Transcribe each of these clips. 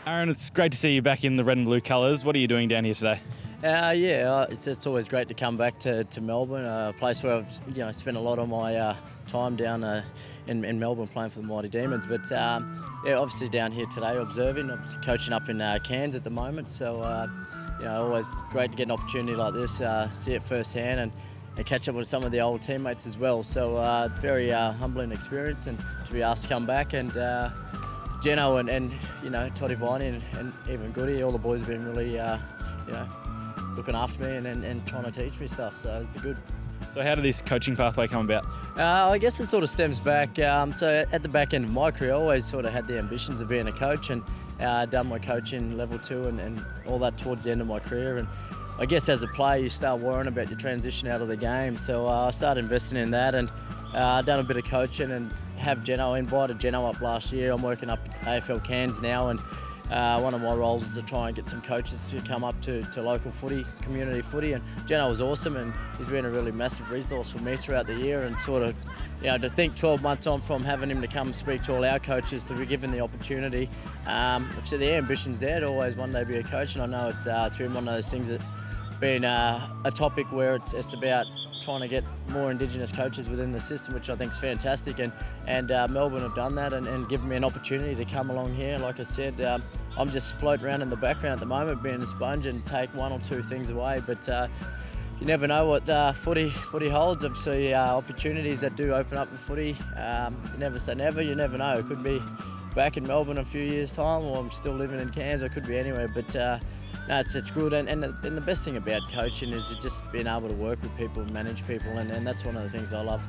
Aaron, it's great to see you back in the red and blue colours. What are you doing down here today? It's always great to come back to Melbourne, a place where I've spent a lot of my time down in Melbourne playing for the Mighty Demons. But obviously down here today observing. I'm coaching up in Cairns at the moment, so always great to get an opportunity like this, see it firsthand and catch up with some of the old teammates as well. So very humbling experience, and to be asked to come back, and Geno and Toddy Viney and even Goody, all the boys have been really looking after me and trying to teach me stuff, so it's been good. So how did this coaching pathway come about? I guess it sort of stems back. So at the back end of my career, I always sort of had the ambitions of being a coach, and done my coaching level 2 and all that towards the end of my career. And I guess as a player, you start worrying about your transition out of the game. So I started investing in that, and done a bit of coaching and have invited Geno up last year. I'm working up at AFL Cairns now, and one of my roles is to try and get some coaches to come up to local footy, community footy, and Geno was awesome, and he's been a really massive resource for me throughout the year, and sort of, to think 12 months on from having him to come speak to all our coaches, to be given the opportunity. So the ambition's there to always one day be a coach, and I know it's been one of those things that's been a topic where it's about trying to get more Indigenous coaches within the system, which I think is fantastic, and Melbourne have done that and given me an opportunity to come along here. Like I said, I'm just floating around in the background at the moment, being a sponge and take one or two things away, but you never know what footy holds. Obviously, opportunities that do open up in footy, you never say never, you never know. It could be back in Melbourne in a few years' time, or I'm still living in Cairns, I could be anywhere, but no, it's good, and the best thing about coaching is just being able to work with people and manage people, and that's one of the things I love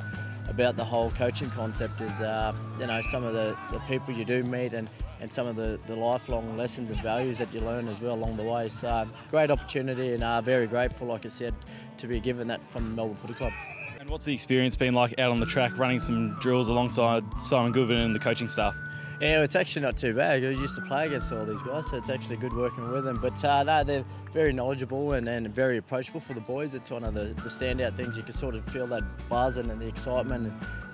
about the whole coaching concept is some of the people you do meet and some of the lifelong lessons and values that you learn as well along the way. So great opportunity, and very grateful, like I said, to be given that from the Melbourne Footy Club. And what's the experience been like out on the track, running some drills alongside Simon Goodwin and the coaching staff? Yeah, it's actually not too bad. I used to play against all these guys, so it's actually good working with them. But no, they're very knowledgeable and very approachable for the boys. It's one of the standout things. You can sort of feel that buzz and the excitement,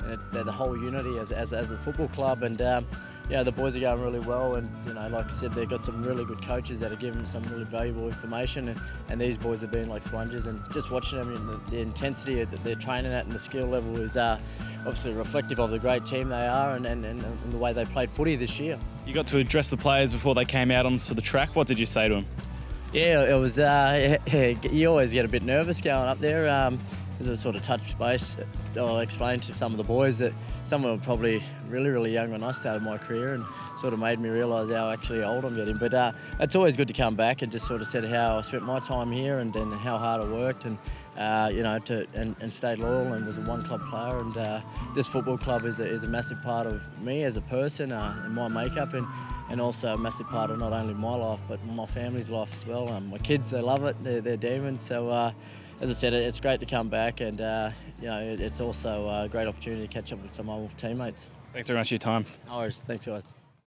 and they're the whole unity as a football club. And the boys are going really well, and like I said, they've got some really good coaches that are giving them some really valuable information, and these boys have been like sponges, and just watching them, the intensity that they're training at and the skill level is obviously reflective of the great team they are and the way they played footy this year. You got to address the players before they came out onto the track. What did you say to them? Yeah, it was, you always get a bit nervous going up there. As a sort of touch base, I explained to some of the boys that some were probably really, really young when I started my career, and sort of made me realise how actually old I'm getting. But it's always good to come back and just sort of said how I spent my time here and how hard I worked, and and stayed loyal and was a one-club player. And this football club is a massive part of me as a person and my makeup, and also a massive part of not only my life but my family's life as well. My kids, they love it. They're demons. So as I said, it's great to come back, and it's also a great opportunity to catch up with some old teammates. Thanks very much for your time. No worries. Thanks, guys.